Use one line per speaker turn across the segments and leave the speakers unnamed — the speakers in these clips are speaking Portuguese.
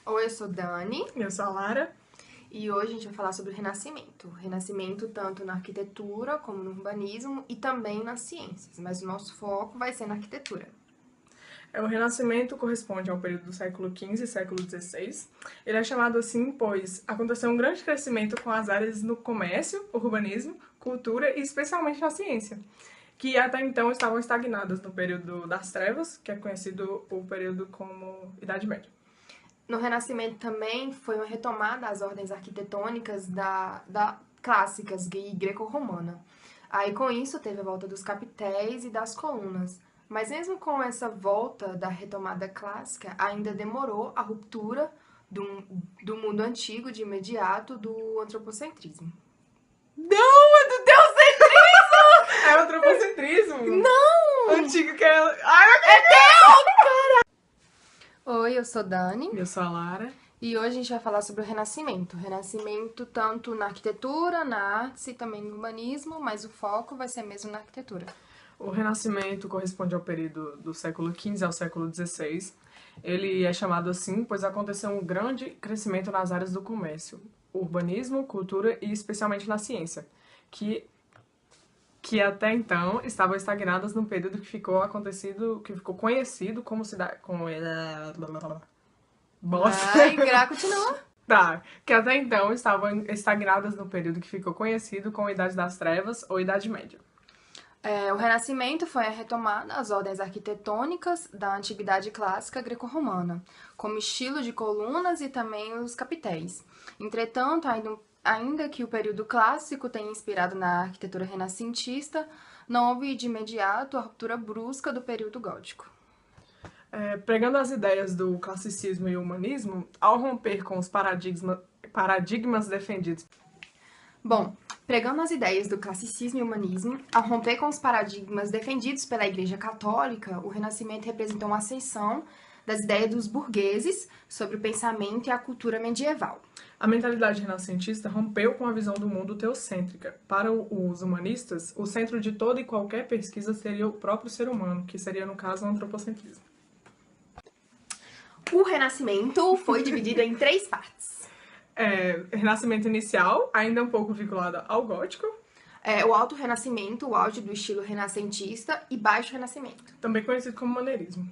Oi, eu sou Dani
Eu sou a Lara.
e hoje a gente vai falar sobre o Renascimento. Renascimento tanto na arquitetura como no urbanismo e também nas ciências, mas o nosso foco vai ser na arquitetura.
O Renascimento corresponde ao período do século XV e século XVI. Ele é chamado assim pois aconteceu um grande crescimento com as áreas no comércio, urbanismo, cultura e especialmente na ciência, que até então estavam estagnadas no período das trevas, que é conhecido o período como Idade Média.
No Renascimento também foi uma retomada às ordens arquitetônicas clássicas e greco-romana. Aí com isso teve a volta dos capitéis e das colunas. Mas mesmo com essa volta da retomada clássica, ainda demorou a ruptura do mundo antigo de imediato do antropocentrismo. Não, é do teocentrismo!
É o antropocentrismo!
Não!
Antigo que é... Ai,
Oi, eu sou Dani.
eu sou a Lara.
E hoje a gente vai falar sobre o Renascimento. Renascimento tanto na arquitetura, na arte e também no urbanismo, mas o foco vai ser mesmo na arquitetura.
O Renascimento corresponde ao período do século XV ao século XVI. Ele é chamado assim pois aconteceu um grande crescimento nas áreas do comércio, urbanismo, cultura e especialmente na ciência, que até então estavam estagnadas no período que ficou conhecido como cidade...
Ai, Gra, continua.
Tá, que até então estavam estagnadas no período que ficou conhecido como Idade das Trevas ou Idade Média.
O Renascimento foi a retomada às ordens arquitetônicas da Antiguidade Clássica greco-romana, como estilo de colunas e também os capitéis. Entretanto, ainda que o período clássico tenha inspirado na arquitetura renascentista, não houve de imediato a ruptura brusca do período gótico.
Pregando as ideias do classicismo e humanismo, ao romper com os paradigmas defendidos.
Bom, pregando as ideias do classicismo e humanismo, ao romper com os paradigmas defendidos pela Igreja Católica, o Renascimento representou uma ascensão das ideias dos burgueses sobre o pensamento e a cultura medieval.
A mentalidade renascentista rompeu com a visão do mundo teocêntrica. Para os humanistas, o centro de toda e qualquer pesquisa seria o próprio ser humano, que seria, no caso, o antropocentrismo.
O Renascimento foi dividido em 3 partes.
Renascimento inicial, ainda um pouco vinculado ao gótico.
O Alto Renascimento, o auge do estilo renascentista, e Baixo Renascimento,
Também conhecido como maneirismo.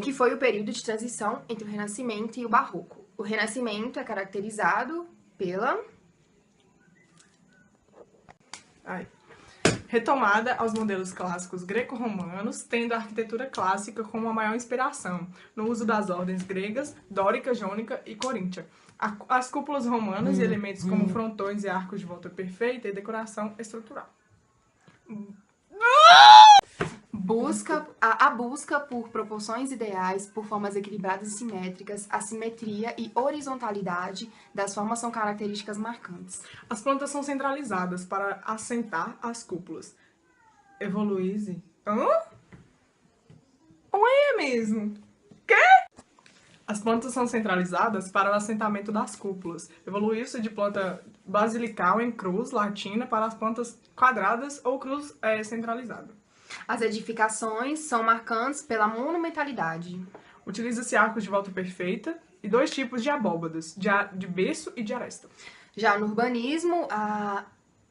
Que foi o período de transição entre o Renascimento e o Barroco. O Renascimento é caracterizado pela
retomada aos modelos clássicos greco-romanos, tendo a arquitetura clássica como a maior inspiração, no uso das ordens gregas, dórica, jônica e coríntia. As cúpulas romanas e elementos como frontões e arcos de volta perfeita e decoração estrutural.
a busca por proporções ideais, por formas equilibradas e simétricas, a simetria e horizontalidade das formas são características marcantes.
As plantas são centralizadas para assentar as cúpulas. Evoluíse. Hã? Ou é mesmo? Quê? As plantas são centralizadas para o assentamento das cúpulas. Evoluiu-se de planta basilical em cruz latina para as plantas quadradas ou cruz centralizada.
As edificações são marcantes pela monumentalidade.
Utiliza-se arcos de volta perfeita e 2 tipos de abóbadas, de berço e de aresta.
Já no urbanismo,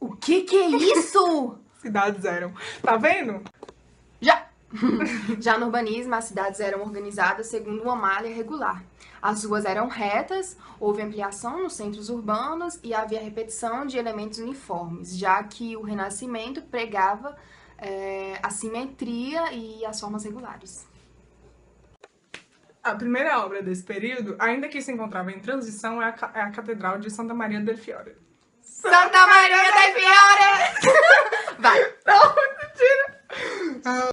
O que é isso?
Cidades eram. Tá vendo?
Já no urbanismo, as cidades eram organizadas segundo uma malha regular. As ruas eram retas, houve ampliação nos centros urbanos e havia repetição de elementos uniformes, já que o Renascimento pregava a simetria e as formas regulares.
A primeira obra desse período, ainda que se encontrava em transição, é a Catedral de Santa Maria del Fiore.
Santa Maria del Fiore! Vai!
Não, mentira!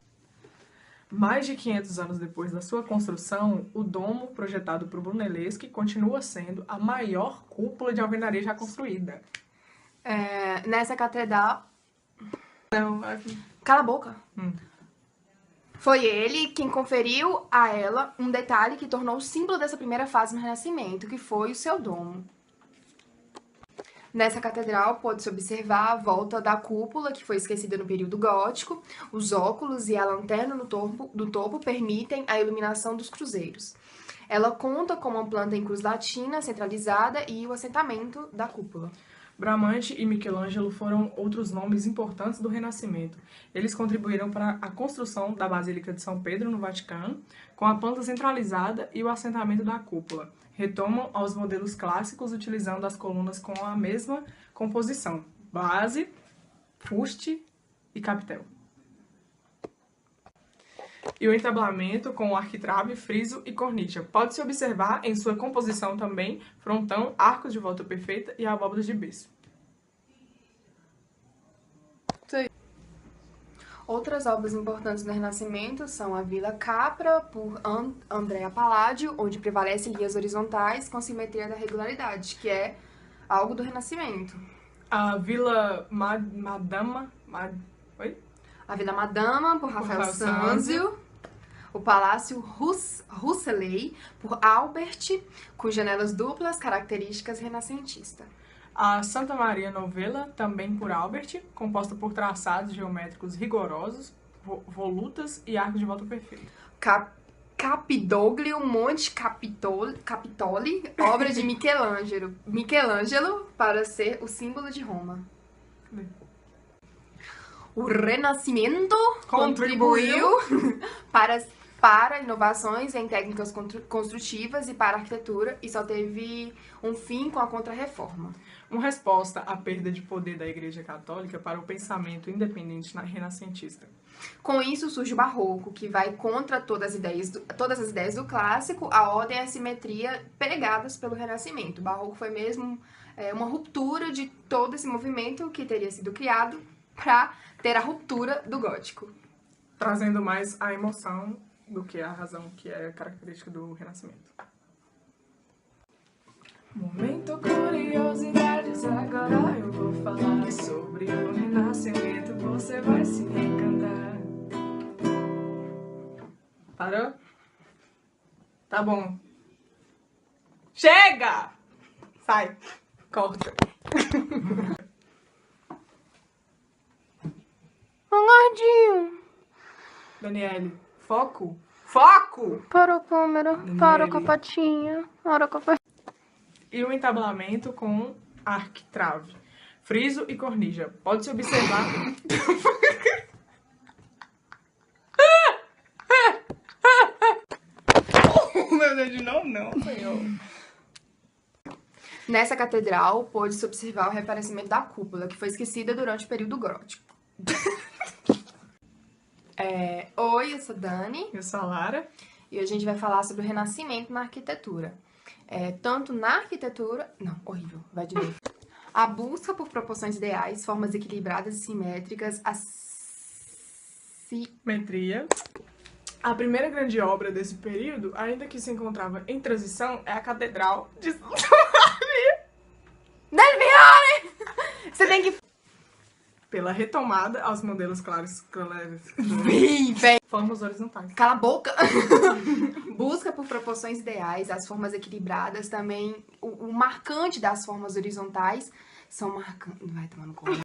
Mais de 500 anos depois da sua construção, o domo, projetado por Brunelleschi, continua sendo a maior cúpula de alvenaria já construída.
Nessa catedral...
Não,
Cala a boca! Foi ele quem conferiu a ela um detalhe que tornou o símbolo dessa primeira fase no Renascimento, que foi o seu domo. Nessa catedral pode-se observar a volta da cúpula, que foi esquecida no período gótico, os óculos e a lanterna do topo permitem a iluminação dos cruzeiros. Ela conta com uma planta em cruz latina centralizada e o assentamento da cúpula.
Bramante e Michelangelo foram outros nomes importantes do Renascimento. Eles contribuíram para a construção da Basílica de São Pedro, no Vaticano, com a planta centralizada e o assentamento da cúpula. Retomam aos modelos clássicos utilizando as colunas com a mesma composição: base, fuste e capitel. E o entablamento com arquitrave, friso e cornicha. Pode-se observar em sua composição também frontão, arcos de volta perfeita e abóbadas de berço.
Outras obras importantes do Renascimento são a Vila Capra, por Andrea Palladio, onde prevalecem linhas horizontais com simetria da regularidade, que é algo do Renascimento.
A Vila
A Vila Madama, por Rafael Sanzio. O Palácio Rousselet, por Albert, com janelas duplas, características renascentistas.
A Santa Maria Novella, também por Albert, composta por traçados geométricos rigorosos, volutas e arcos de volta perfeito.
Capidoglio Monte Capitoli, obra de Michelangelo, para ser o símbolo de Roma. O Renascimento contribuiu para inovações em técnicas construtivas e para a arquitetura e só teve um fim com a Contra-Reforma.
Uma resposta à perda de poder da Igreja Católica para o pensamento independente renascentista.
Com isso surge o Barroco, que vai contra todas as ideias do clássico, a ordem e a simetria pregadas pelo Renascimento. O Barroco foi mesmo uma ruptura de todo esse movimento que teria sido criado para ter a ruptura do gótico.
Trazendo mais a emoção do que a razão, que é característica do Renascimento. Momento curiosidades, agora eu vou falar sobre o Renascimento, você vai se encantar. Parou? Tá bom. Chega! Sai. Corta.
Gordinho.
Daniele, foco. Foco!
Para a câmera, para com a patinha, para com a patinha.
E o entablamento com arquitrave, friso e cornija. Pode-se observar... Meu Deus, de novo não, senhor.
Nessa catedral, pôde-se observar o reaparecimento da cúpula, que foi esquecida durante o período gótico. Oi, eu sou Dani.
Eu sou a Lara.
E hoje a gente vai falar sobre o Renascimento na arquitetura. Tanto na arquitetura... Não, horrível, vai de novo. A busca por proporções ideais, formas equilibradas e simétricas,
Simetria. A primeira grande obra desse período, ainda que se encontrava em transição, é a Catedral de Santa Maria.
Del Fiore! Você tem que...
Pela retomada aos modelos claros, formas horizontais.
Cala a boca! Busca por proporções ideais, as formas equilibradas também. O marcante das formas horizontais são marcantes... Vai tomando conta.